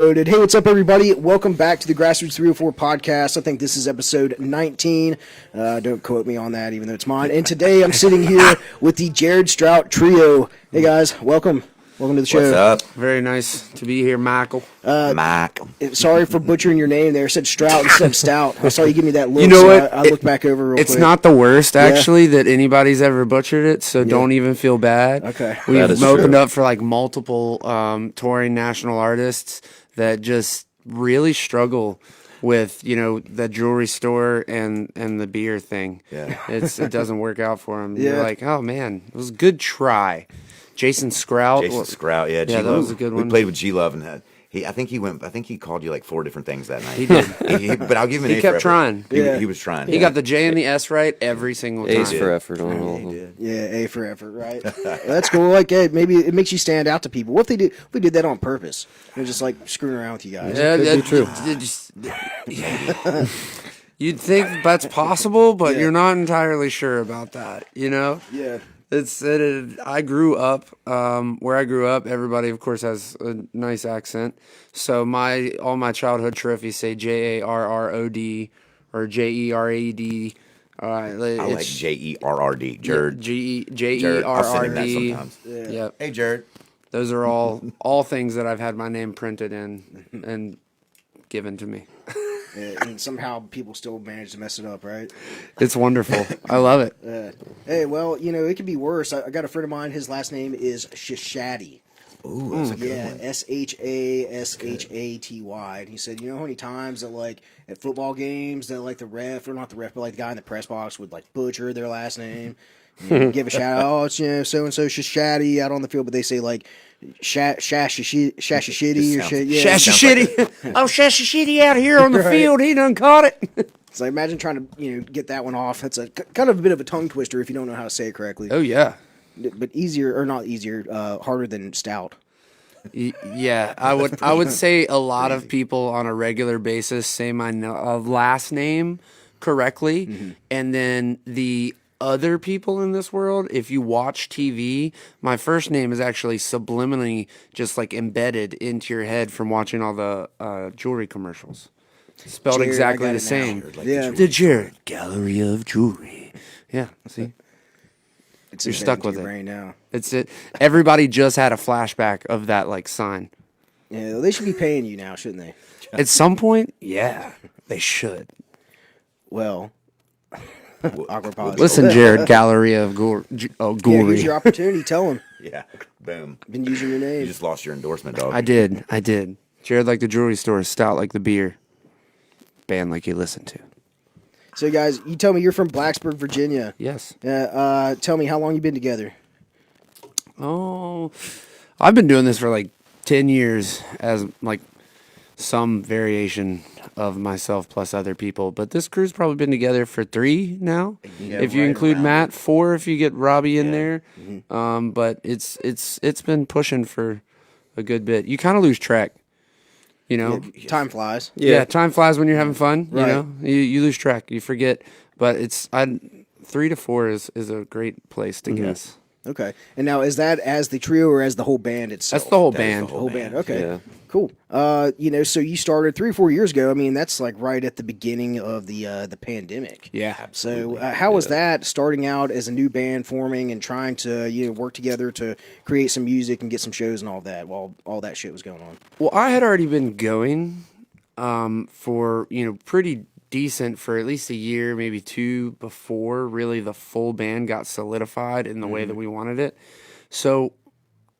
Hey, what's up, everybody? Welcome back to the Grassroots 304 podcast. I think this is episode 19. Don't quote me on that, even though it's mine. And today I'm sitting here with the Jared Stout Trio. Hey, guys, welcome. Welcome to the show. What's up? Very nice to be here, Michael. Mike. Sorry for butchering your name there. It said Strout instead of Stout. I saw you give me that look. You know what? I looked back over real quick. It's not the worst, actually, that anybody's ever butchered it, so don't even feel bad. Okay. We've opened up for like multiple touring national artists that just really struggle with, the jewelry store and the beer thing. Yeah. It doesn't work out for them. Yeah. You're like, oh, man, it was a good try. Jason Strout. Strout, yeah. Yeah, that was a good one. We played with G-Love and had... I think he called you like 4 different things that night. He did. But I'll give him an He A kept for effort. trying. He was trying. He got the J and the S right every single time. A's for effort on all of He them. did. Yeah, A for effort, right? That's cool. Like, hey, maybe it makes you stand out to people. What if we did that on purpose? They're just like screwing around with you guys. Yeah, Could be true. You'd think that's possible, but Yeah. you're not entirely sure about that. Yeah. I grew up where I grew up. Everybody, of course, has a nice accent. So all my childhood trophies say Jarrod or Jered. I like Jerrd. Jared. Jerrd. I'll send him that sometimes. Yep. Hey, Jared. Those are all things that I've had my name printed in and given to me. And somehow people still manage to mess it up, right? It's wonderful. I love it. Hey, well, it could be worse. I got a friend of mine. His last name is Shashady. Ooh, that's a good Yeah, one. Shasaty. And he said, how many times that, like, at football games that, like, the ref, or not the ref, but, like, the guy in the press box would, like, butcher their last name. Give a shout out, oh, it's, so-and-so Shashady out on the field, but they say, like, Shashashitty or shit. Yeah. Shashashitty. Oh, Shashashitty out here on the Right. field. He done caught it. So imagine trying to, get that one off. That's a kind of a bit of a tongue twister if you don't know how to say it correctly. Oh, yeah. But easier, or not easier, harder than Stout. Yeah, I would say a lot of people on a regular basis say my last name correctly, and then the other people in this world, if you watch TV, my first name is actually subliminally just like embedded into your head from watching all the jewelry commercials. Spelled Jared, exactly I got the it same. now. Yeah. The Jared Gallery of Jewelry. Yeah, see? It's You're embedded stuck into with your it. brain now. It's it. Everybody just had a flashback of that like sign. Yeah, well, they should be paying you now, shouldn't they? At some point, yeah, they should. Well, awkward pause. Listen, Jared, Gallery of Yeah, Jewelry. here's your opportunity. Tell them. Yeah. Boom. Been using your You name. just lost your endorsement, dog. I did. Jared like the jewelry store, Stout like the beer, band like you listen to. So, guys, you tell me you're from Blacksburg, Virginia. Yes. Tell me how long you been together. Oh, I've been doing this for like 10 years as like some variation of myself plus other people. But this crew's probably been together for 3 now. Yeah, If you right include around Matt, it. 4 if you get Robbie in Yeah. there. But it's been pushing for a good bit. You kind of lose track, Time flies. Yeah, time flies when you're having fun. Right. You lose track, you forget. But 3 to 4 is a great place to guess. Okay. And now, is that as the trio or as the whole band itself? That's the whole That is the band. whole band. band. Okay. Yeah. Cool. So you started 3 or 4 years ago. I mean, that's like right at the beginning of the pandemic. Yeah. So how was that starting out as a new band forming and trying to work together to create some music and get some shows and all that while all that shit was going on? Well, I had already been going for pretty decent for at least a year, maybe 2 before really the full band got solidified in the way that we wanted it. So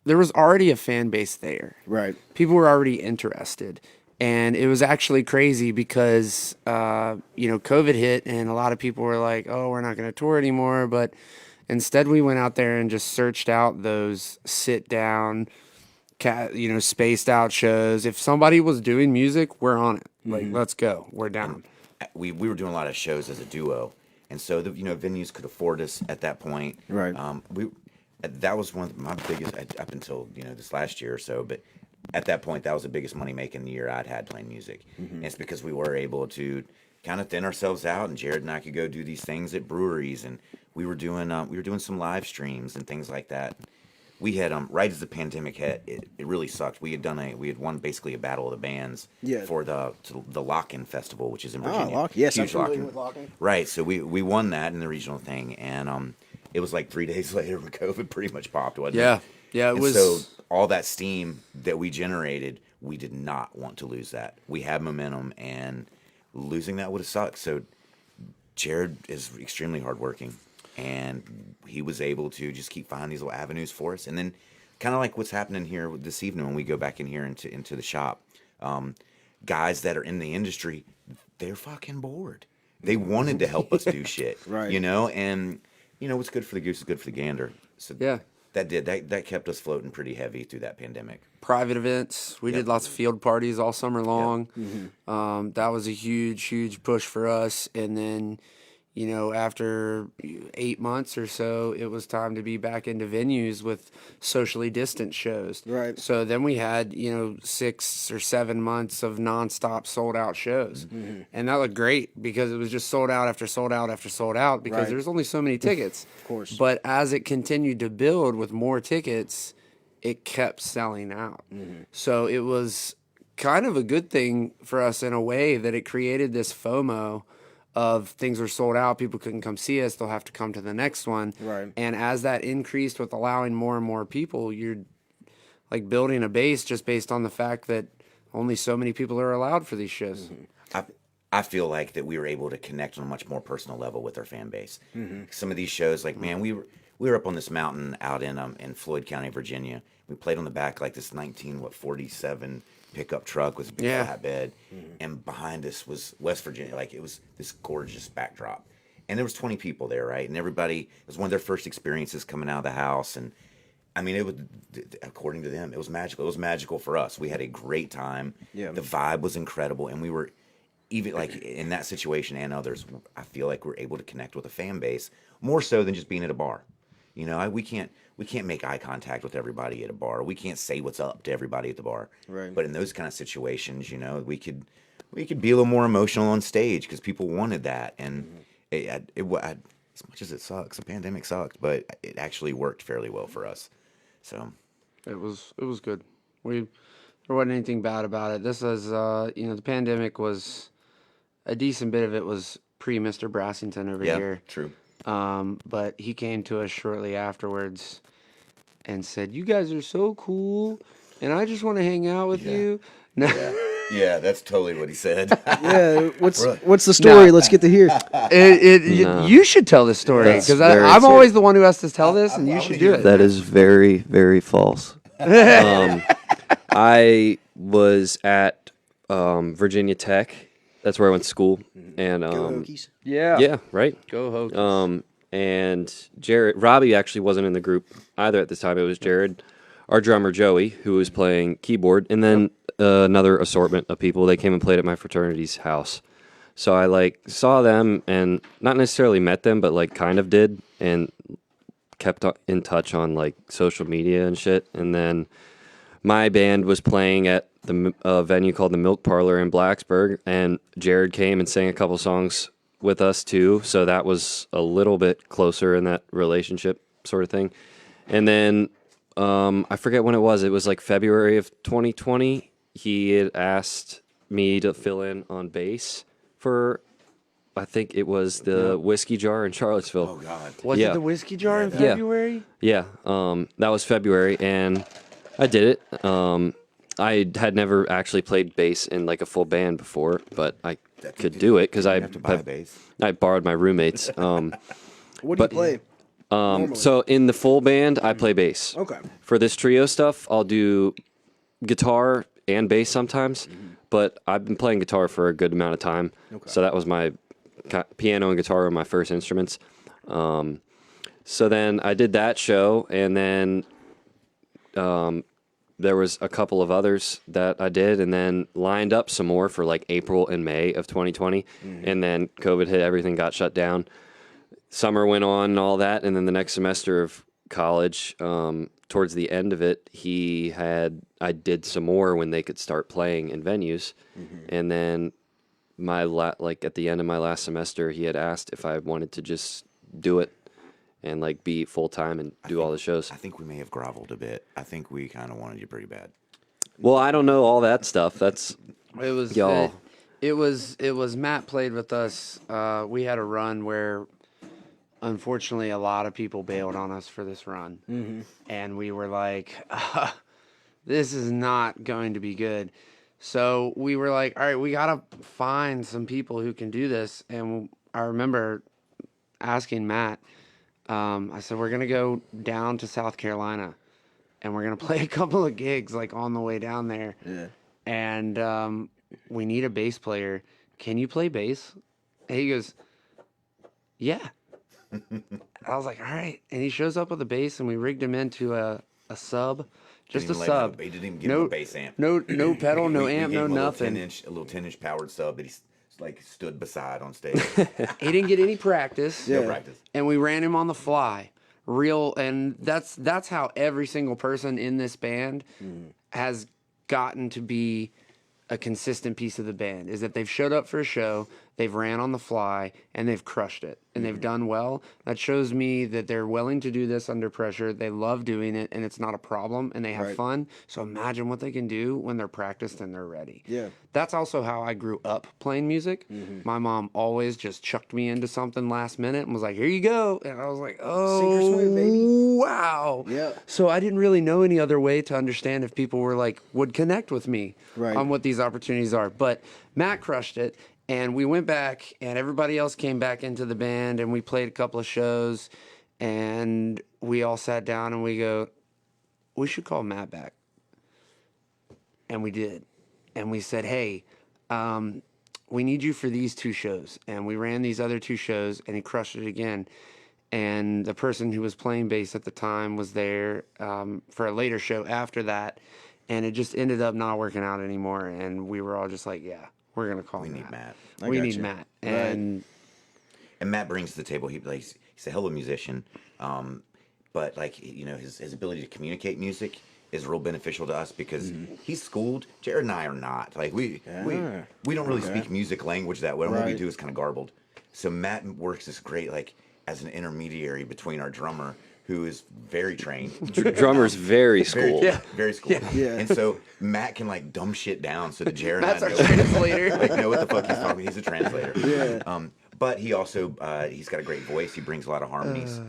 there was already a fan base there. Right. People were already interested. And it was actually crazy because, COVID hit and a lot of people were like, oh, we're not going to tour anymore. But instead we went out there and just searched out those sit down, spaced out shows. If somebody was doing music, we're on it. Like, let's go. We're down. We were doing a lot of shows as a duo, and so venues could afford us at that point. Right. That was one of my biggest up until this last year or so. But at that point, that was the biggest money making year I'd had playing music. And it's because we were able to kind of thin ourselves out, and Jared and I could go do these things at breweries, and we were doing some live streams and things like that. we had right as the pandemic hit, it really sucked. We had won basically a battle of the bands for the Lock-In Festival, which is in Virginia. Oh, yes, I'm Huge familiar Lock-In. with Lock-In. Right, so we won that in the regional thing, and it was like 3 days later when COVID pretty much popped, wasn't it? Yeah, it And was. so all that steam that we generated, we did not want to lose that. We had momentum, and losing that would have sucked. So Jared is extremely hardworking, and he was able to just keep finding these little avenues for us. And then, kind of like what's happening here this evening when we go back in here into the shop, guys that are in the industry, they're fucking bored. They wanted to help us do shit, Right. And what's good for the goose is good for the gander. So Yeah. that kept us floating pretty heavy through that pandemic. Private events. We did lots of field parties all summer long. That was a huge push for us. And then, after 8 months or so, it was time to be back into venues with socially distant shows. Right. So then we had, 6 or 7 months of nonstop sold out shows. And that looked great because it was just sold out after sold out after sold out because Right. there's only so many tickets. Of course. But as it continued to build with more tickets, it kept selling out. So it was kind of a good thing for us in a way that it created this FOMO of things were sold out, people couldn't come see us, they'll have to come to the next one. Right. And as that increased with allowing more and more people, you're like building a base just based on the fact that only so many people are allowed for these shows. I feel like that we were able to connect on a much more personal level with our fan base. Some of these shows, like man, we were up on this mountain out in Floyd County, Virginia. We played on the back like this 47 pickup truck with a big flatbed, and behind us was West Virginia. Like it was this gorgeous backdrop, and there was 20 people there, right? And everybody, it was one of their first experiences coming out of the house, and I mean, it was, according to them, it was magical. It was magical for us. We had a great time. Yeah. The vibe was incredible, and we were even like in that situation and others. I feel like we're able to connect with a fan base more so than just being at a bar. We can't make eye contact with everybody at a bar. We can't say what's up to everybody at the bar. Right. But in those kind of situations, we could be a little more emotional on stage because people wanted that. And as much as it sucks, the pandemic sucked, but it actually worked fairly well for us. So It was good. There wasn't anything bad about it. This was the pandemic was a decent bit of it was pre Mr. Brassington over here. True. But he came to us shortly afterwards and said, "You guys are so cool, and I just want to hang out with you." No. Yeah, that's totally what he said. Yeah, what's the story? Let's get to hear. You should tell this story because I'm always the one who has to tell this, and you should do it. That is very, very false. I was at Virginia Tech. That's where I went to school, and Go Hokies. yeah, right. Go Hokies. And Robbie actually wasn't in the group either at this time. It was Jared, our drummer Joey, who was playing keyboard, and then another assortment of people. They came and played at my fraternity's house. So I saw them and not necessarily met them, but kind of did, and kept in touch on social media and shit. And then my band was playing at the venue called the Milk Parlor in Blacksburg, and Jared came and sang a couple songs with us too. So that was a little bit closer in that relationship sort of thing. And then I forget when it was. It was February of 2020. He had asked me to fill in on bass for, I think it was the Whiskey Jar in Charlottesville. Oh God. Was it the Whiskey Jar in February? Yeah, that was February, and I did it. I had never actually played bass in a full band before, but I could do it because I have to buy a bass. I borrowed my roommates. What do you play? So in the full band, I play bass. Okay. For this trio stuff, I'll do guitar and bass sometimes, but I've been playing guitar for a good amount of time. Okay. So that was my piano and guitar were my first instruments. So then I did that show, and then there was a couple of others that I did, and then lined up some more for April and May of 2020, and then COVID hit, everything got shut down. Summer went on and all that, and then the next semester of college, towards the end of it, I did some more when they could start playing in venues, and then at the end of my last semester, he had asked if I wanted to just do it and like be full time and do all the shows. I think we may have groveled a bit. I think we kind of wanted you pretty bad. Well, I don't know all that stuff. That's It was y'all. It was Matt played with us. We had a run where, unfortunately, a lot of people bailed on us for this run, and we were like, "This is not going to be good." So we were like, "All right, we gotta find some people who can do this." And I remember asking Matt. I said, "We're gonna go down to South Carolina, and we're gonna play a couple of gigs like on the way down there." Yeah. And we need a bass player. Can you play bass? And he goes, yeah. I was like, all right. And he shows up with a bass, and we rigged him into a sub, just a Didn't even sub. He didn't even give him a bass amp. No pedal, no We amp, gave no him nothing. A little 10-inch powered sub that he like stood beside on stage. He didn't get any practice. No practice. And we ran him on the fly. And that's how every single person in this band has gotten to be a consistent piece of the band, is that they've showed up for a show, they've ran on the fly, and they've crushed it, and they've done well. That shows me that they're willing to do this under pressure. They love doing it, and it's not a problem, and they have fun. So imagine what they can do when they're practiced and they're ready. Yeah. That's also how I grew up playing music. My mom always just chucked me into something last minute and was like, here you go. And I was like, Sink or swim, baby. wow. Yeah. So I didn't really know any other way to understand if people were like, would connect with me on what these opportunities are. But Matt crushed it. And we went back, and everybody else came back into the band, and we played a couple of shows, and we all sat down and we go, we should call Matt back. And we did. And we said, hey, we need you for these 2 shows. And we ran these other 2 shows, and he crushed it again. And the person who was playing bass at the time was there for a later show after that. And it just ended up not working out anymore. And we were all just like, yeah, we're going to call We Matt. need Matt. We need Matt. And Matt brings to the table. He's a hell of a musician, but like, you know, his ability to communicate music is real beneficial to us because he's schooled. Jared and I are not. Like we don't really speak music language that well. What we do is kind of garbled. So Matt works as great like as an intermediary between our drummer, who is very trained. Drummer's very schooled. Very schooled. Yeah. And so Matt can like dumb shit down so that Jared Matt's and I our know, translator. like, know what the fuck he's talking. He's a translator. Yeah. But he also he's got a great voice. He brings a lot of harmonies.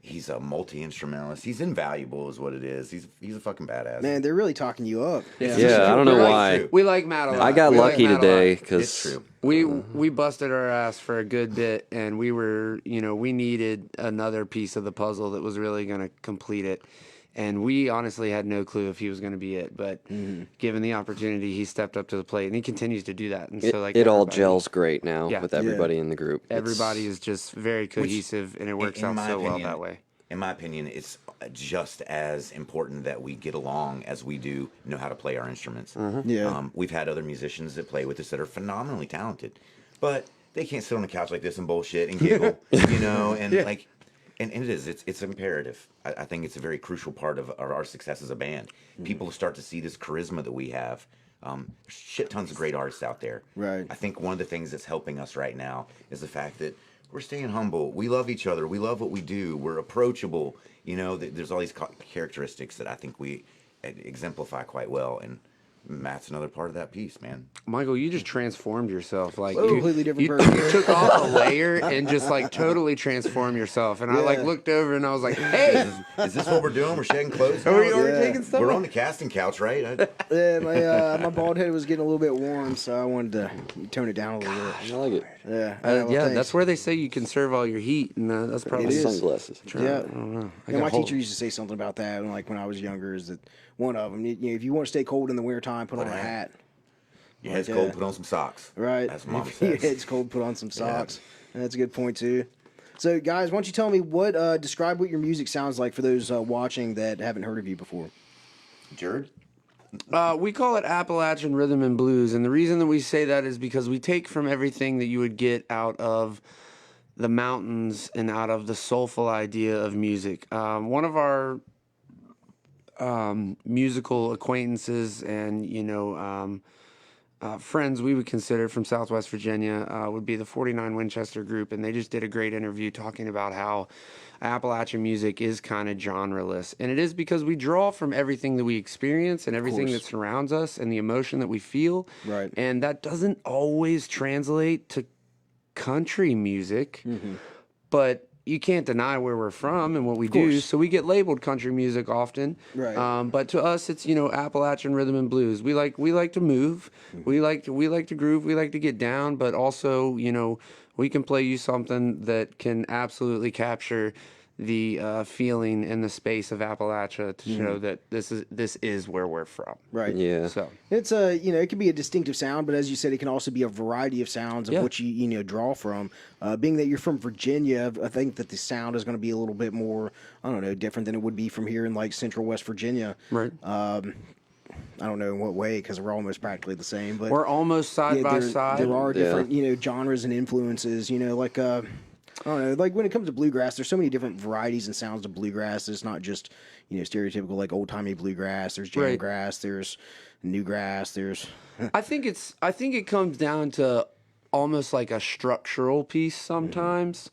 He's a multi-instrumentalist. He's invaluable, is what it is. He's a fucking badass. Man, they're really talking you up. Yeah, I don't know We're like- why. We like Matt a lot. I got We like lucky Matt a lot. today It's because true. We busted our ass for a good bit, and we were, we needed another piece of the puzzle that was really going to complete it. And we honestly had no clue if he was going to be it, but given the opportunity, he stepped up to the plate, and he continues to do that. And so, like, it all everybody- gels great now Yeah. with everybody in the group. Everybody is just very cohesive, and it works in out my so well opinion- that way. In my opinion, it's just as important that we get along as we do know how to play our instruments. Yeah. We've had other musicians that play with us that are phenomenally talented, but they can't sit on a couch like this and bullshit and giggle, and like, and it's imperative. I think it's a very crucial part of our success as a band. People start to see this charisma that we have. There's shit tons of great artists out there. Right. I think one of the things that's helping us right now is the fact that we're staying humble. We love each other. We love what we do. We're approachable. There's all these characteristics that I think we exemplify quite well. And Matt's another part of that piece, man. Michael, you just transformed yourself. Like Whoa, you, completely different you, person. you took off a layer and just like totally transformed yourself. And I like Yeah. looked over and I was like, "Hey, Is this what we're doing? We're shedding clothes now? are we Yeah. taking stuff We're off?" on the casting couch, right? Yeah, my bald head was getting a little bit warm, so I wanted to tone it down a little bit. I like it. Yeah. Yeah, thanks. that's where they say you conserve all your heat, and that's probably It is. Sunglasses. Yeah. I don't know. I Yeah, got my a whole- teacher used to say something about that, like when I was younger, is that one of them, if you want to stay cold in the wintertime, put on a hat. Your head's Like, cold, put on some socks. Right. That's what Mama If your says. head's cold, put on some socks. And that's a good point, too. So, guys, why don't you tell me describe what your music sounds like for those watching that haven't heard of you before? Jared? We call it Appalachian Rhythm and Blues, and the reason that we say that is because we take from everything that you would get out of the mountains and out of the soulful idea of music. One of our musical acquaintances and friends we would consider from Southwest Virginia would be the 49 Winchester group, and they just did a great interview talking about how Appalachian music is kind of genreless, and it is because we draw from everything that we experience and everything that surrounds us and the emotion that we feel, Right. and that doesn't always translate to country music, but you can't deny where we're from and what we do. So we get labeled country music often, Right. but to us, it's Appalachian rhythm and blues. We like to move, we like to groove, we like to get down, but also we can play you something that can absolutely capture the feeling and the space of Appalachia to show that this is where we're from. Right. Yeah. So It's it can be a distinctive sound, but as you said, it can also be a variety of sounds of which you draw from. Being that you're from Virginia, I think that the sound is going to be a little bit more, I don't know, different than it would be from here in like Central West Virginia. right. I don't know in what way because we're almost practically the same, but We're almost side by there, side. there are different genres and influences. Like I don't know, like when it comes to bluegrass, there's so many different varieties and sounds of bluegrass. It's not just stereotypical like old timey bluegrass. There's jam grass. There's new grass. There's I think it comes down to almost like a structural piece sometimes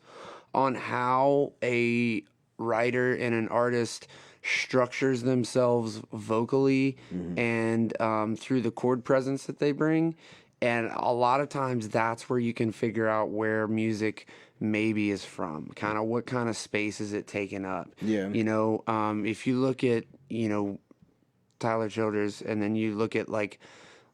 on how a writer and an artist structures themselves vocally and through the chord presence that they bring. And a lot of times that's where you can figure out where music maybe is from, kind of what kind of space is it taking up. Yeah. If you look at, Tyler Childers and then you look at like,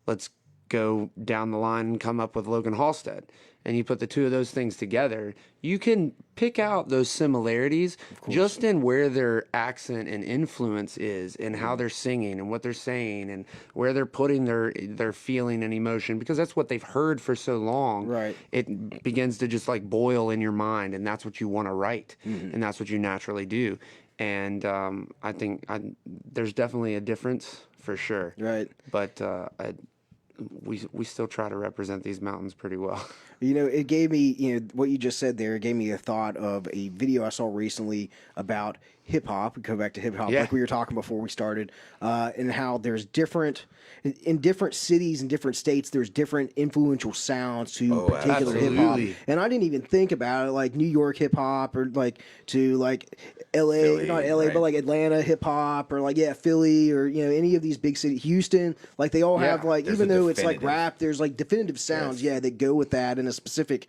let's go down the line and come up with Logan Halstead, and you put the two of those things together, you can pick out those similarities just in where their accent and influence is and how they're singing and what they're saying and where they're putting their feeling and emotion, because that's what they've heard for so long. Right. It begins to just like boil in your mind, and that's what you want to write, and that's what you naturally do. And I think there's definitely a difference for sure. right. But we still try to represent these mountains pretty well. It gave me, what you just said there, it gave me a thought of a video I saw recently about hip hop. We go back to hip hop, Yeah. like we were talking before we started, and how there's in different cities and different states, there's different influential sounds to particular hip hop. absolutely. And I didn't even think about it, like New York hip hop or like to like LA, Philly, not LA, right. but like Atlanta hip hop or like, Philly or, any of these big cities, Houston, like they all have like, There's even a though it's like definitive- rap, there's like definitive sounds, that go with that in a specific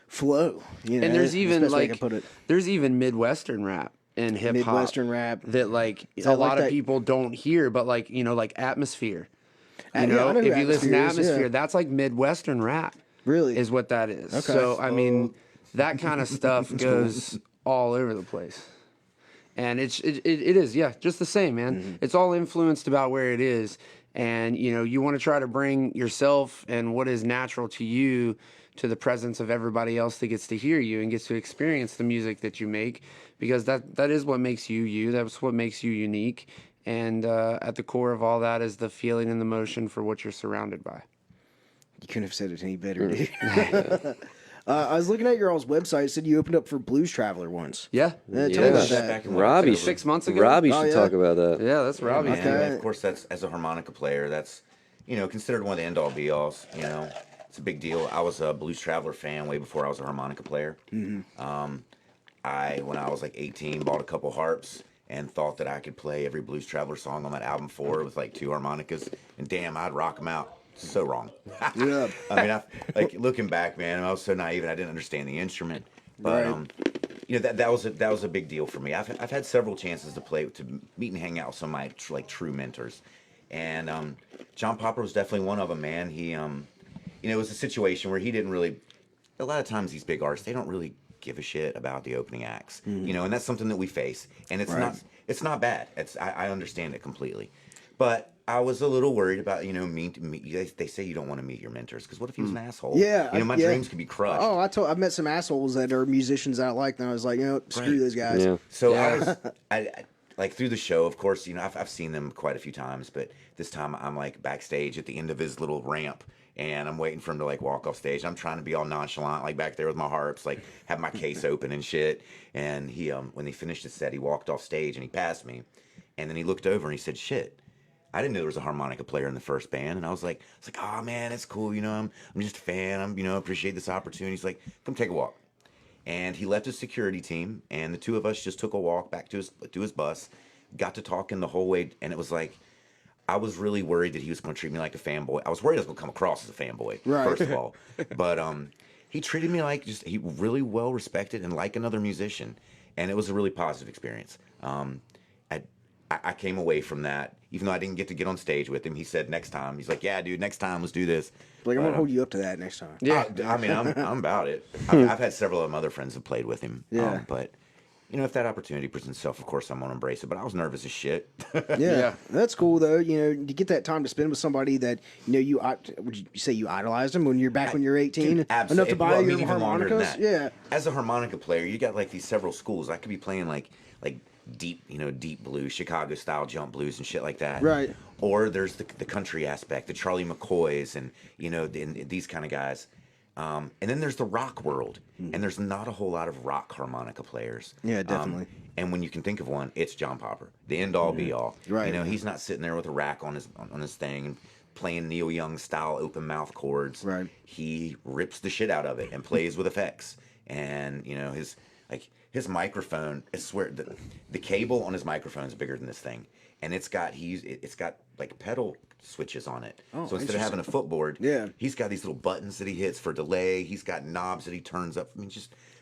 flow. And there's that's even the best way I like can put it. there's even Midwestern rap and hip hop. Midwestern rap. that like Is a that like lot of that- people don't hear, but like like Atmosphere. I know who If you listen to Atmosphere is, Atmosphere, yeah. that's like Midwestern rap. Really? is what that is. Okay. So I mean, that kind of stuff goes all over the place. And it is, just the same, man. Mm-hmm. It's all influenced about where it is. And, you want to try to bring yourself and what is natural to you to the presence of everybody else that gets to hear you and gets to experience the music that you make, because that is what makes you you. That's what makes you unique. And at the core of all that is the feeling and the motion for what you're surrounded by. You couldn't have said it any better, dude. I was looking at your all's website. It said you opened up for Blues Traveler once. Yeah. Tell me Yeah. about Back that. in Robbie October. 6 months ago? Robbie Oh, should yeah. talk about that. Yeah, that's Robbie. And Okay. of course, that's as a harmonica player. That's considered one of the end all be alls. It's a big deal. I was a Blues Traveler fan way before I was a harmonica player. When I was like 18, bought a couple harps and thought that I could play every Blues Traveler song on that album with like 2 harmonicas, and damn, I'd rock them out. So wrong. Yeah. I mean, like looking back, man, I was so naive and I didn't understand the instrument. But Right. that was a big deal for me. I've had several chances to meet and hang out with some of my true mentors, and John Popper was definitely one of them. Man, he it was a situation where he didn't really. A lot of times these big artists, they don't really give a shit about the opening acts, and that's something that we face, and it's Right. not bad. I understand it completely, but I was a little worried about they say you don't want to meet your mentors because what if he was an asshole? Yeah, my yeah. dreams could be crushed. Oh, I've met some assholes that are musicians that I like, and I was like, screw those guys. Yeah. So I like through the show, of course, I've seen them quite a few times, but this time I'm like backstage at the end of his little ramp, and I'm waiting for him to like walk off stage. I'm trying to be all nonchalant, like back there with my harps, like have my case open and shit. And he, when he finished his set, he walked off stage and he passed me, and then he looked over and he said, "Shit, I didn't know there was a harmonica player in the first band, and I was like, oh man, it's cool. I'm just a fan. Appreciate this opportunity. He's like, come take a walk. And he left his security team, and the two of us just took a walk back to his bus, got to talking the whole way, and it was like, I was really worried that he was going to treat me like a fanboy. I was worried I was going to come across as a fanboy, first of all. But he treated me like he really well respected and like another musician, and it was a really positive experience. I came away from that, even though I didn't get on stage with him. He said next time, he's like, yeah, dude, next time let's do this. Like, I'm gonna hold you up to that next time. Yeah. I mean, I'm about it. I've had several of my other friends have played with him. Yeah. But if that opportunity presents itself, of course I'm gonna embrace it. But I was nervous as shit. Yeah, that's cool though. To get that time to spend with somebody that would you say you idolized them when you're back when you're 18 Dude, enough absolutely. to buy Well, I mean, your even longer than harmonicas? that. Yeah, As a harmonica player, you got like these several schools. I could be playing like deep, deep blues, Chicago style jump blues and shit like that. Right. Or there's the country aspect, the Charlie McCoys and these kind of guys. And then there's the rock world, and there's not a whole lot of rock harmonica players. Yeah, definitely. And when you can think of one, it's John Popper, the end all be all. Right. He's not sitting there with a rack on his thing and playing Neil Young style open mouth chords. Right. He rips the shit out of it and plays with effects. And his microphone, I swear the cable on his microphone is bigger than this thing, and it's got like pedal switches on it. Oh, so instead of having a footboard, Yeah. he's got these little buttons that he hits for delay. He's got knobs that he turns up. I mean,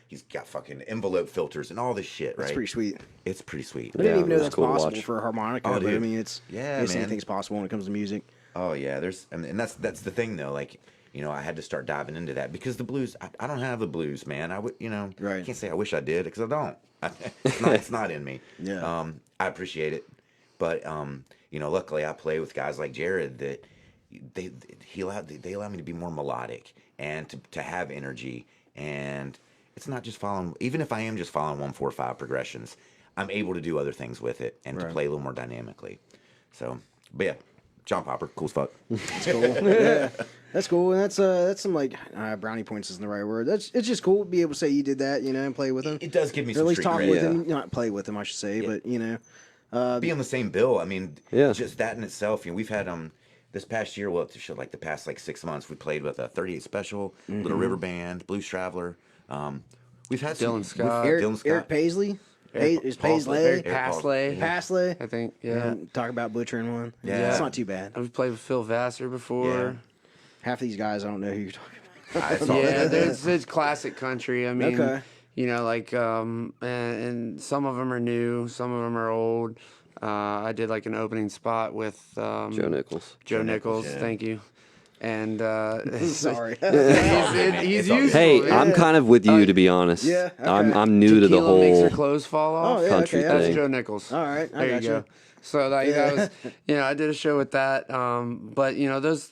he's got fucking envelope filters and all this shit. that's right? pretty sweet. It's pretty sweet. I didn't even know it's that's cool to possible watch. for a harmonica. Oh, But I dude. mean, it's Yeah, man. anything's possible when it comes to music. Oh yeah, and that's the thing though. Like, I had to start diving into that because the blues. I don't have the blues, man. I would, Right. I can't say I wish I did because I don't. It's not in me. Yeah. I appreciate it, but luckily I play with guys like Jared that they allow me to be more melodic and to have energy, and it's not just following. Even if I am just following 1-4-5 progressions, I'm able to do other things with it and to Right. play a little more dynamically. So, but yeah. John Popper, cool as fuck. That's cool. Yeah, that's cool. And that's some like brownie points isn't the right word. It's just cool to be able to say you did that, and play with him. It does give me Or some at least street talk cred. with him, not play with him, I should say. But Be on the same bill. I mean, Yeah. just that in itself. We've had this past year, the past 6 months, we played with a 38 Special, Little River Band, Blues Traveler. We've had Dylan Scott. Dylan Scott. Eric Paisley. Is Paisley. Paisley? Eric Pasley. Pasley. I think, yeah. Talk about butchering one. Yeah. It's not too bad. I've played with Phil Vassar before. Half of these guys, I don't know who you're talking about. Yeah, there's classic country. I mean, Okay. and some of them are new, some of them are old. I did like an opening spot with Joe Nichols. Joe Nichols. yeah. Thank you. And Sorry. he's It's all good. useful. Hey, man. I'm kind of with you to be honest. Yeah, okay. I'm new to the Tequila makes her whole. clothes fall off. Oh, yeah, country okay. That's thing. Joe Nichols. All right, I there got you go. you. So that Yeah. was, I did a show with that. But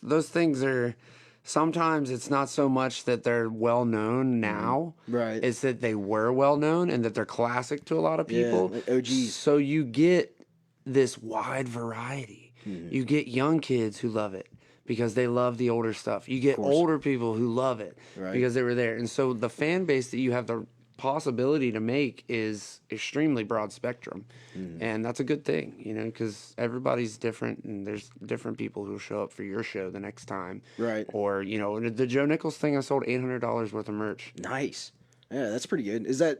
those things are. Sometimes it's not so much that they're well known now. Right. It's that they were well known and that they're classic to a lot of people. like OGs. So you get this wide variety. You get young kids who love it because they love the older stuff. You get older people who love it Right. because they were there. And so the fan base that you have the possibility to make is extremely broad spectrum. And that's a good thing, because everybody's different and there's different people who show up for your show the next time. Right. Or, the Joe Nichols thing, I sold $800 worth of merch. Nice. Yeah, that's pretty good. Is that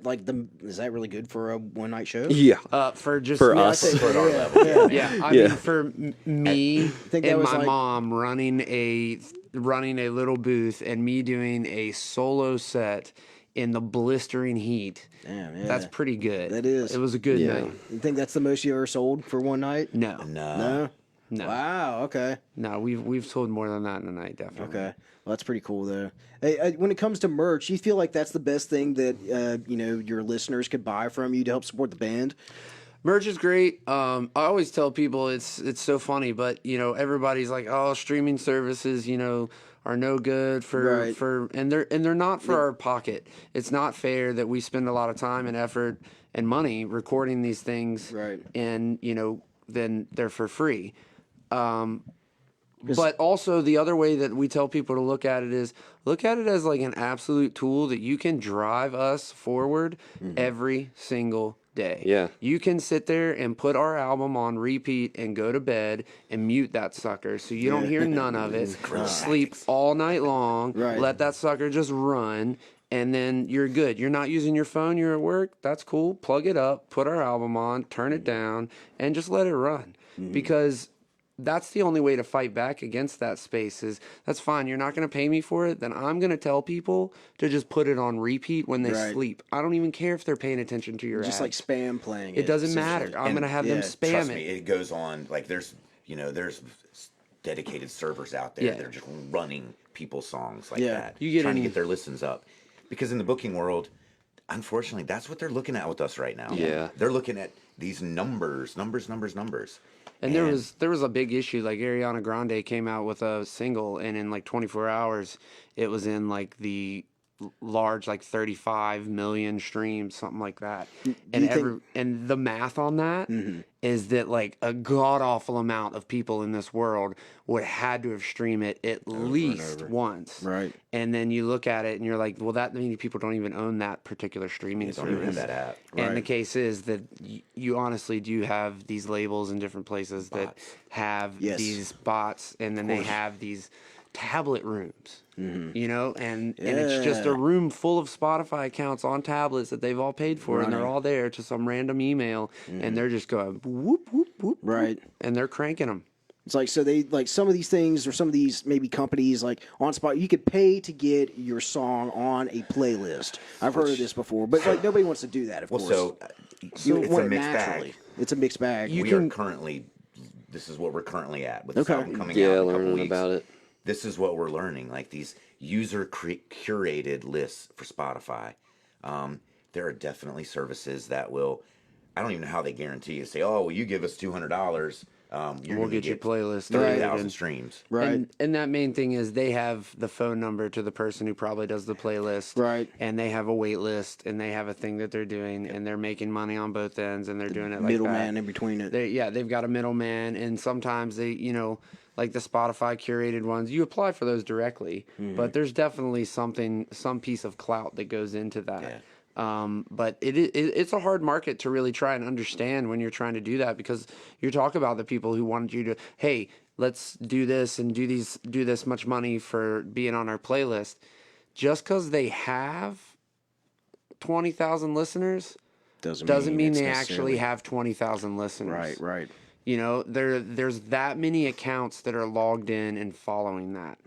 really good for a one night show? Yeah. For just For me, us. I'd say, For our level, yeah. Yeah, I Yeah. mean, for me think that and was my like- mom running a little booth and me doing a solo set in the blistering heat. Damn, yeah. That's pretty good. That is. It was a good Yeah. night. You think that's the most you ever sold for one night? No, No. no, Wow. Okay. no. We've sold more than that in a night, definitely. Okay. Well, that's pretty cool, though. Hey, when it comes to merch, you feel like that's the best thing that your listeners could buy from you to help support the band? Merch is great. I always tell people it's so funny, but everybody's like, oh, streaming services, are no good Right. and they're not for our pocket. It's not fair that we spend a lot of time and effort and money recording these things, Right. and then they're for free. But also the other way that we tell people to look at it is look at it as like an absolute tool that you can drive us forward every single day. Yeah. You can sit there and put our album on repeat and go to bed and mute that sucker so you don't hear none of it. Sleep all night long. Right. Let that sucker just run. And then you're good. You're not using your phone. You're at work. That's cool. Plug it up. Put our album on. Turn it down. And just let it run. Because that's the only way to fight back against that space is that's fine. You're not going to pay me for it. Then I'm going to tell people to just put it on repeat when they sleep. I don't even care if they're paying attention to your Just ads. like spam playing. It doesn't matter. I'm going to have them spam Trust it. me, it goes on. Like there's dedicated servers out there that are just running people's songs like that, trying to get their listens up. Because in the booking world, unfortunately, that's what they're looking at with us right now. Yeah. They're looking at these numbers. And there was a big issue. Like Ariana Grande came out with a single, and in like 24 hours, it was in like the large, like 35 million streams, something like that. And the math on that is that like a god awful amount of people in this world would had to have streamed it at least once. Right. And then you look at it and you're like, well, that many people don't even own that particular streaming Don't even have service. that app. And the case is that you honestly do have these labels in different places that have these bots, and then they have these tablet rooms, you know, and it's just a room full of Spotify accounts on tablets that they've all paid for, and they're all there to some random email, and they're just going whoop, whoop, whoop, Right. and they're cranking them. It's like, so they, like some of these things or some of these maybe companies like on spot, you could pay to get your song on a playlist. I've heard of this before, but like nobody wants to do that, of course. So it's it's a mixed bag. It's a mixed bag. This is what we're currently at with Okay. this album coming out in a couple learning weeks. about it. This is what we're learning, like these user curated lists for Spotify. There are definitely services that will, I don't even know how they guarantee you, say, oh, well, you give us $200, We'll get your playlist 30,000 streams. Right. And that main thing is they have the phone number to the person who probably does the playlist. Right. And they have a wait list, and they have a thing that they're doing, and they're making money on both ends, and they're doing it like that. Middleman in between it. They've got a middleman, and sometimes they, you know, like the Spotify curated ones, you apply for those directly, but there's definitely some piece of clout that goes into that. Yeah. But it's a hard market to really try and understand when you're trying to do that, because you're talking about the people who wanted you to, hey, let's do this and do this much money for being on our playlist. Just because they have 20,000 listeners doesn't mean they actually have 20,000 listeners. Right. You know, there's that many accounts that are logged in and following that.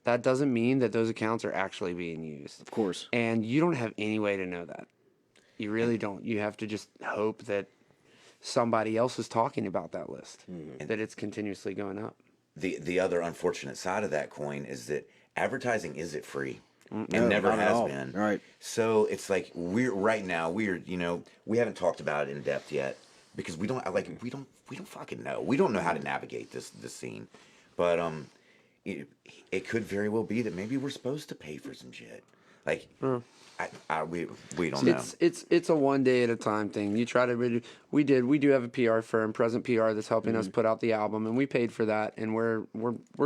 That doesn't mean that those accounts are actually being used. Of course. And you don't have any way to know that. You really don't. You have to just hope that somebody else is talking about that list, that it's continuously going up. The other unfortunate side of that coin is that advertising isn't free. No, It never not at has all. been. Right. So it's like we haven't talked about it in depth yet because we don't fucking know. We don't know how to navigate this scene. But it could very well be that maybe we're supposed to pay for some shit. Like we don't know. It's a one day at a time thing. You try to we do have a PR firm, Present PR, that's helping us put out the album, and we paid for that, and we're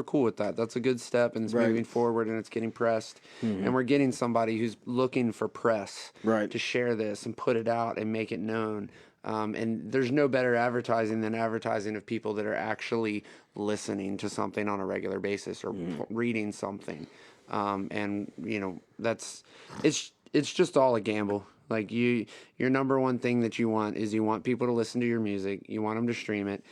cool with that. That's a good step, and it's moving forward, and it's getting pressed, and we're getting somebody who's looking for press to share this and put it out and make it known. And there's no better advertising than advertising of people that are actually listening to something on a regular basis or reading something. And you know, it's just all a gamble. Like your number one thing that you want is you want people to listen to your music. You want them to stream it.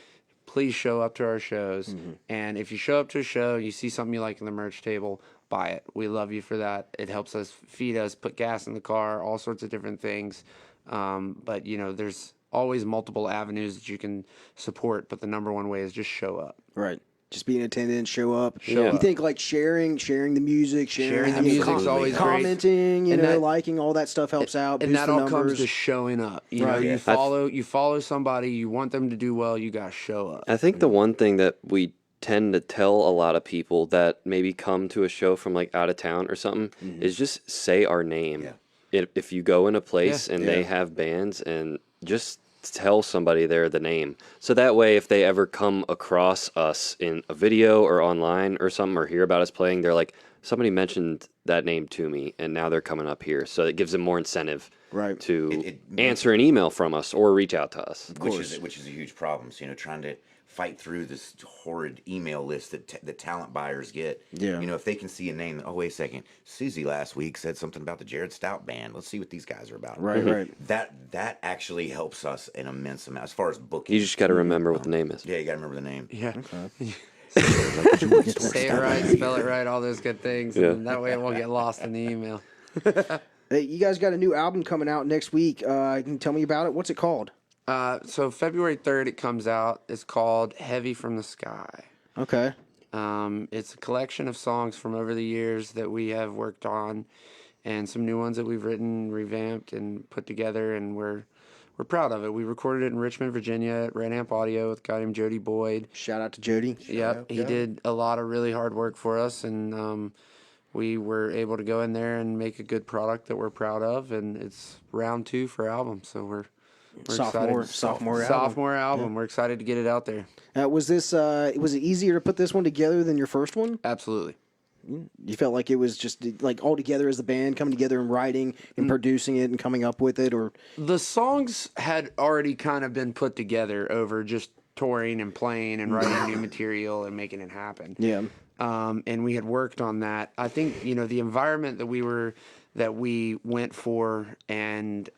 Please show up to our shows. And if you show up to a show, you see something you like in the merch table, buy it. We love you for that. It helps us feed us, put gas in the car, all sorts of different things. But you know, there's always multiple avenues that you can support, but the number one way is just show up. Right. Just be in attendance, show up. Show You up. think like sharing the music, Sharing the music's always great. commenting, And that- liking, all that stuff helps out. And boosts that the all numbers. comes to showing up. You know, Right. you follow somebody, you want them to do well, you gotta show up. I think the one thing that we tend to tell a lot of people that maybe come to a show from like out of town or something is just say our name. Yeah. If you go in a place and they have bands, and just tell somebody they're the name. So that way, if they ever come across us in a video or online or something, or hear about us playing, they're like, somebody mentioned that name to me, and now they're coming up here. So it gives them more incentive Right. to answer an email from us or reach out to us. which is a huge problem. So, trying to fight through this horrid email list that the talent buyers get. Yeah. If they can see a name, oh wait a second, Susie last week said something about the Jared Stout band. Let's see what these guys are about. Right, right. That actually helps us an immense amount as far as booking. You just got to remember what the name is. Yeah, you got to remember the name. Yeah. Okay. Say it right, spell it right, all those good things. Yeah. And that way it won't get lost in the email. Hey, you guys got a new album coming out next week. Can you tell me about it? What's it called? So February 3rd it comes out. It's called Heavy from the Sky. Okay. It's a collection of songs from over the years that we have worked on, and some new ones that we've written, revamped, and put together, and we're proud of it. We recorded it in Richmond, Virginia at Red Amp Audio with a guy named Jody Boyd. Shout out to Jody. Yep, he did a lot of really hard work for us, and we were able to go in there and make a good product that we're proud of, and it's round 2 for album, so we're Sophomore excited. album. Sophomore album. We're excited to get it out there. Was it easier to put this one together than your first one? Absolutely. You felt like it was just like all together as the band coming together and writing and producing it and coming up with it, or The songs had already kind of been put together over just touring and playing and writing new material and making it happen. yeah, And we had worked on that. I think the environment that we went for and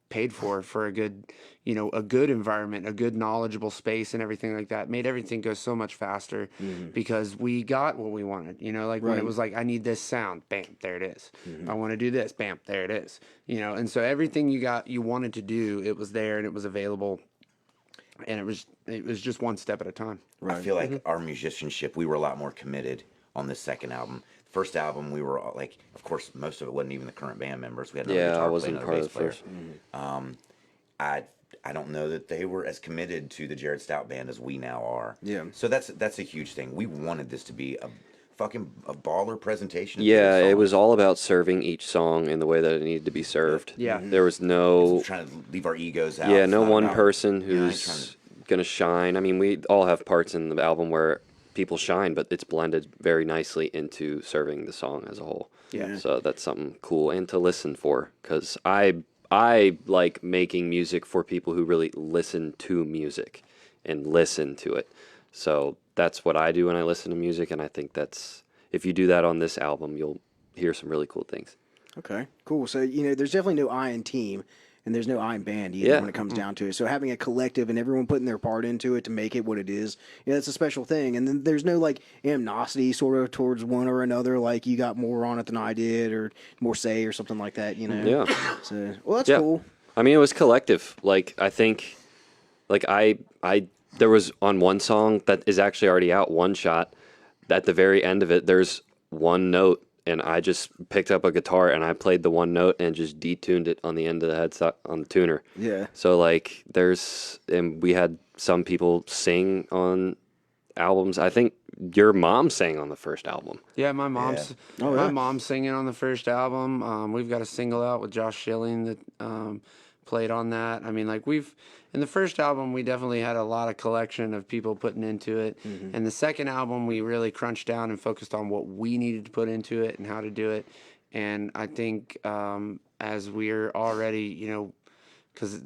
paid for a good environment, a good knowledgeable space and everything like that made everything go so much faster because we got what we wanted. When it was like, I need this sound, bam, there it is. I want to do this, bam, there it is. And so everything you wanted to do, it was there and it was available. And it was just one step at a time. I feel like our musicianship, we were a lot more committed on this second album. First album, we were all, like, of course, most of it wasn't even the current band members. We had another Yeah, guitar I player, wasn't another part of bass the player. first. I don't know that they were as committed to the Jared Stout band as we now are. Yeah. So that's a huge thing. We wanted this to be a baller presentation. of Yeah, these it was songs. all about serving each song in the way that it needed to be served. Yeah. There was We're no trying to leave our egos out. Yeah, It's no not one about- person you know, I ain't who's gonna shine. I mean, we all have parts in the album where people shine, but it's blended very nicely into serving the song as a whole. Yeah. So that's something cool and to listen for, because I like making music for people who really listen to music and listen to it. So that's what I do when I listen to music, and I think that's, if you do that on this album, you'll hear some really cool things. okay, cool. So there's definitely no I in team, and there's no I in band either Yeah. when it comes down to it. So having a collective and everyone putting their part into it to make it what it is, that's a special thing. And then there's no like animosity sort of towards one or another, like you got more on it than I did, or more say or something like that. Yeah. So well, that's Yeah. cool. I mean, it was collective. Like, I think, like, there was on one song that is actually already out, One Shot, at the very end of it, there's one note, and I just picked up a guitar and I played the one note and just detuned it on the end of the headset on the tuner. Yeah. So, like, and we had some people sing on albums. I think your mom sang on the first album. Yeah, my mom's Oh, my yeah. mom's singing on the first album. We've got a single out with Josh Schilling that played on that. I mean, like in the first album, we definitely had a lot of collection of people putting into it. And the second album, we really crunched down and focused on what we needed to put into it and how to do it. And I think as we're already, because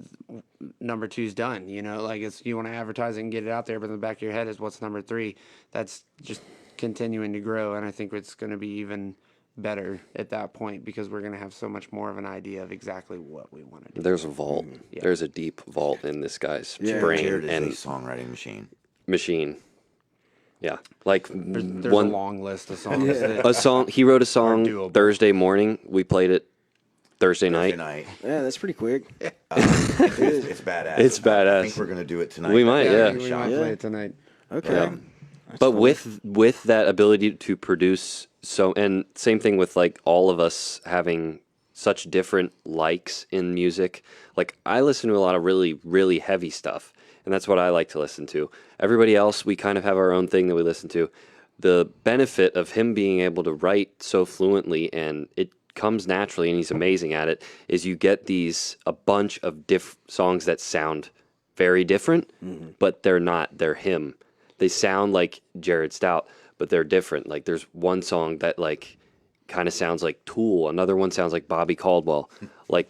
number 2's done, like you want to advertise it and get it out there, but in the back of your head is what's number 3. That's just continuing to grow, and I think it's going to be even better at that point because we're going to have so much more of an idea of exactly what we want to do. There's a vault. Yeah. There's a deep vault in this guy's Yeah. brain Jared is and a songwriting machine. Yeah. Like, There's one a long list of songs. that- a song he wrote a song doable. Thursday morning. We played it Thursday night. Thursday night. Yeah, that's pretty quick. It's badass. It's badass. I think we're gonna do it tonight. We might, yeah. we might play it tonight. Okay. Yeah. But with that ability to produce and same thing with like all of us having such different likes in music. Like, I listen to a lot of really, really heavy stuff, and that's what I like to listen to. Everybody else, we kind of have our own thing that we listen to. The benefit of him being able to write so fluently and it comes naturally, and he's amazing at it, is you get a bunch of songs that sound very different, but they're not. They're him. They sound like Jared Stout, but they're different. Like there's one song that like kind of sounds like Tool. Another one sounds like Bobby Caldwell. Like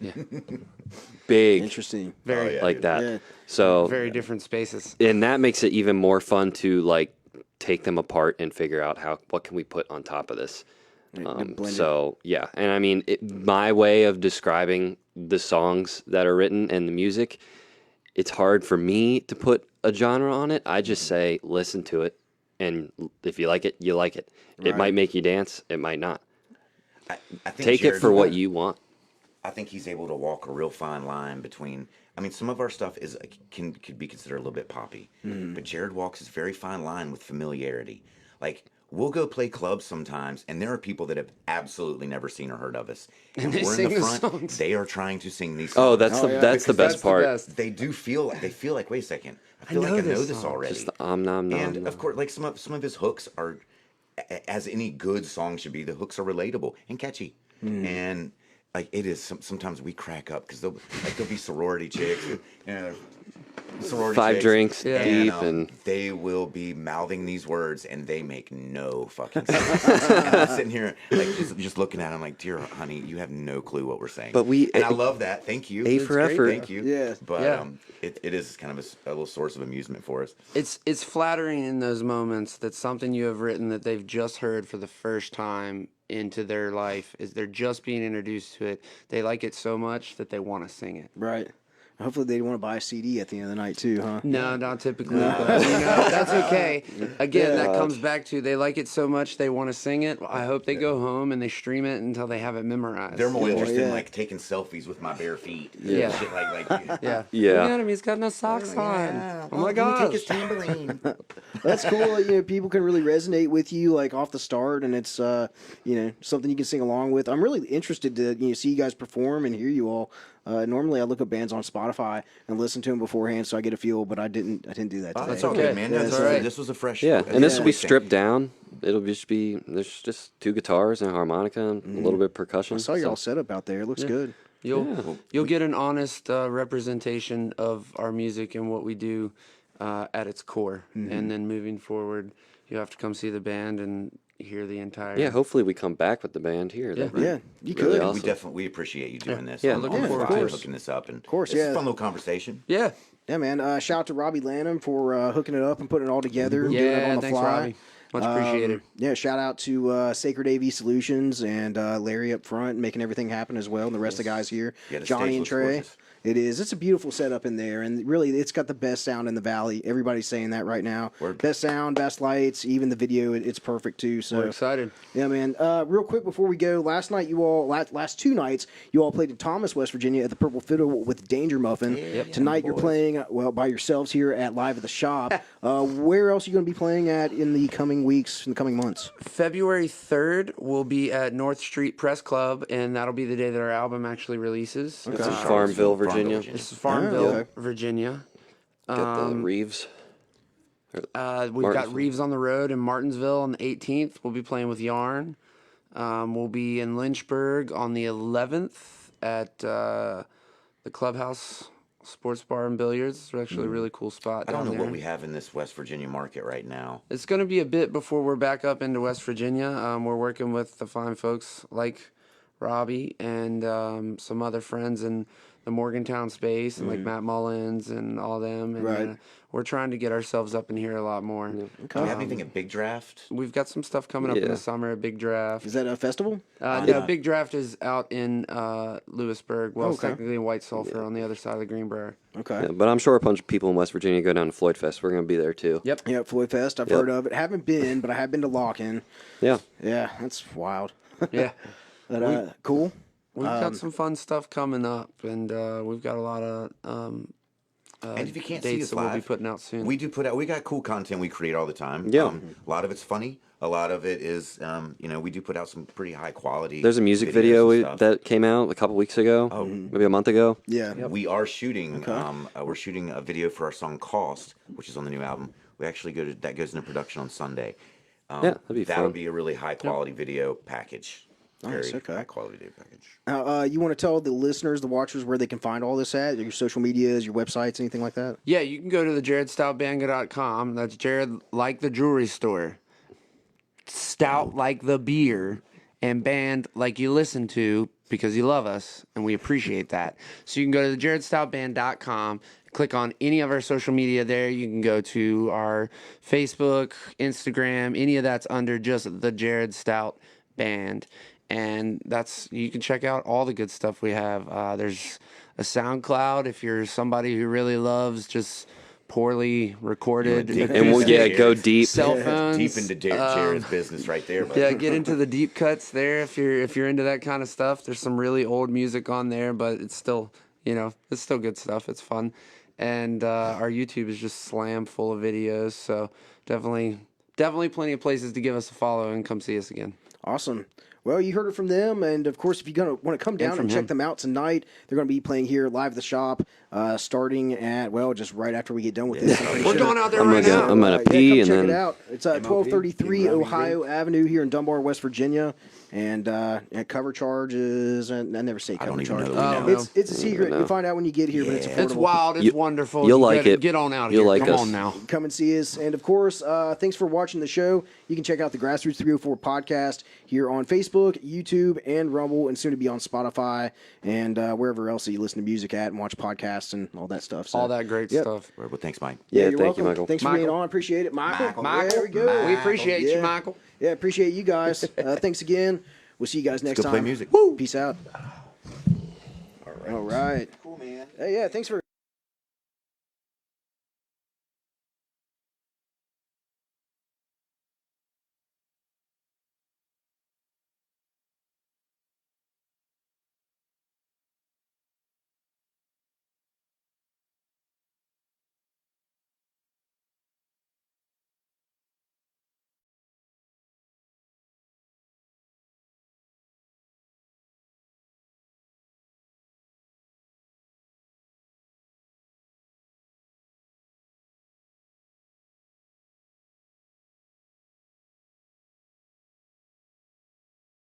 big, Interesting. Very, like that. Yeah. So very different spaces. and that makes it even more fun to like take them apart and figure out what can we put on top of this. blend it. So yeah, and I mean, my way of describing the songs that are written and the music, it's hard for me to put a genre on it. I just say listen to it, and if you like it, you like it. It Right. might make you dance, it might not. I think Take it Jared's for what right. you want. I think he's able to walk a real fine line between. I mean, some of our stuff could be considered a little bit poppy, but Jared walks this very fine line with familiarity. Like we'll go play clubs sometimes, and there are people that have absolutely never seen or heard of us, and they we're sing in the the front. songs. They are trying to sing these. Oh, songs. that's the yeah. that's the Because best part. best. They do feel like wait a second, I feel know like I know this this song. already. Just the nom nom. And of course, like some of his hooks are, as any good song should be, the hooks are relatable and catchy. And like it is, sometimes we crack up because there'll be sorority chicks, sorority 5 chicks, drinks Yeah. deep, and they will be mouthing these words and they make no fucking sense. And I'm sitting here like just looking at them like, dear honey, you have no clue what we're saying. But I love that. Thank you. A for effort. Thank you. Yeah. But Yeah. it is kind of a little source of amusement for us. It's flattering in those moments that something you have written that they've just heard for the first time into their life is they're just being introduced to it. They like it so much that they want to sing it. Right. Hopefully they want to buy a CD at the end of the night too, huh? No, not typically. But, that's okay. Again, that comes back to they like it so much they want to sing it. I hope they go home and they stream it until they have it memorized. They're more interested in yeah. like taking selfies with my bare feet. Yeah. Shit like yeah. Yeah. Look at him. He's got no socks on. Oh my god. Take his tambourine. That's cool. People can really resonate with you like off the start, and it's something you can sing along with. I'm really interested to see you guys perform and hear you all. Normally, I look up bands on Spotify and listen to them beforehand, so I get a feel. But I didn't do that today. That's all okay. good, man. Yeah, That's that's all all right. right. This was a fresh. yeah, and this will be thing. stripped down. It'll just be there's just 2 guitars and a harmonica and a little bit of percussion. I saw y'all set up out there. It looks good. You'll get an honest representation of our music and what we do at its core, and then moving forward, you have to come see the band and hear the entire. Yeah, hopefully we come back with the band here. That'd be Yeah, you really could. awesome. We appreciate you doing this. Yeah, on looking the forward fly, to it. hooking this up, and of course, it's yeah. a fun little conversation. Yeah. Yeah, man. Shout out to Robbie Lanham for hooking it up and putting it all together. Doing it Yeah. on the Thanks, fly. Robbie. Much appreciated. Yeah, shout out to Sacred AV Solutions and Larry up front making everything happen as well, and the rest of the guys here, Yeah, the Johnny stage and looks Trey. gorgeous. It is. It's a beautiful setup in there, and really, it's got the best sound in the valley. Everybody's saying that right now. Word. Best sound, best lights, even the video. It's perfect too. So We're excited. Yeah, man. Real quick before we go, last 2 nights, you all played in Thomas, West Virginia at the Purple Fiddle with Danger Muffin. Tonight you're playing, by yourselves here at Live at the Shop. Where else are you going to be playing at in the coming weeks, in the coming months? February 3rd, we'll be at North Street Press Club, and that'll be the day that our album actually releases. This is Farmville, Virginia. This is Farmville, okay. Virginia. Got the Reeves. We've got Martinsville. Reeves on the road in Martinsville on the 18th. We'll be playing with Yarn. We'll be in Lynchburg on the 11th at the Clubhouse Sports Bar and Billiards. It's actually a really cool spot I down don't know there. what we have in this West Virginia market right now. It's going to be a bit before we're back up into West Virginia. We're working with the fine folks like Robbie and some other friends in the Morgantown space, and like Matt Mullins and all them. And Right. we're trying to get ourselves up in here a lot more. Do we have anything at Big Draft? We've got some stuff coming up in Yeah. the summer, a big draft. Is that a festival? No, Big Draft is out in Lewisburg. Well, it's Okay. technically in White Sulphur on the other side of the Greenbrier. Okay. Yeah, but I'm sure a bunch of people in West Virginia go down to Floyd Fest. We're going to be there too. Yep. Yeah, Floyd Fest. I've Yep. heard of it. Haven't been, but I have been to Lock-In. Yeah. Yeah, that's wild. Yeah. But cool. We've got some fun stuff coming up, and we've got a lot of And if you can't see dates us that we'll be live, putting out soon. we got cool content we create all the time. Yeah. A lot of it's funny. A lot of it is, we do put out some pretty high quality. There's a music videos video and stuff. that came out a couple weeks ago, maybe a month ago. Yeah. We are shooting. We're shooting a video for our song "Cost," which is on the new album. We actually that goes into production on Sunday. Yeah, that'd be That'll fun. be a really high quality video package. Nice, Very okay. high quality data package. You want to tell the listeners, the watchers, where they can find all this at? Your social medias, your websites, anything like that? Yeah, you can go to the JaredStoutBand.com. That's Jared like the jewelry store, Stout like the beer, and band like you listen to because you love us and we appreciate that. So you can go to the JaredStoutBand.com, click on any of our social media there. You can go to our Facebook, Instagram, any of that's under just the Jared Stout Band. And you can check out all the good stuff we have. There's a SoundCloud if you're somebody who really loves just poorly recorded deep And we'll go deep. cell phones. Deep into Jared's business right there. But Yeah, get into the deep cuts there if you're into that kind of stuff. There's some really old music on there, but it's still it's still good stuff. It's fun, and our YouTube is just slam full of videos. So definitely plenty of places to give us a follow and come see us again. Awesome. Well, you heard it from them, and of course, if you're want to come down and check them out tonight, they're going to be playing here live at the shop, starting at just right after we get done with this. We're going out there right now. I'm gonna pee come and check then it out. It's 1233 Ohio Avenue here in Dunbar, West Virginia, and cover charges. And I never say cover don't even charge. know. It's a secret. You find out when you get here, but it's affordable. It's wild. It's wonderful. you'll You like it. Get on out You'll here. like Come us. on now. Come and see us. And of course, thanks for watching the show. You can check out the Grassroots 304 podcast here on Facebook, YouTube, and Rumble, and soon to be on Spotify and wherever else that you listen to music at and watch podcasts and all that stuff. So, All that great Yep. stuff. well, thanks, Mike. Yeah, Yeah, you're thank you, welcome. Michael. Thanks for being Michael. on. Appreciate it, Michael. Michael. There we go. We appreciate you, Michael. Yeah, appreciate you guys. Thanks again. We'll see you guys next go time. play music. Peace out. All right. Cool, man. Hey, yeah, thanks for.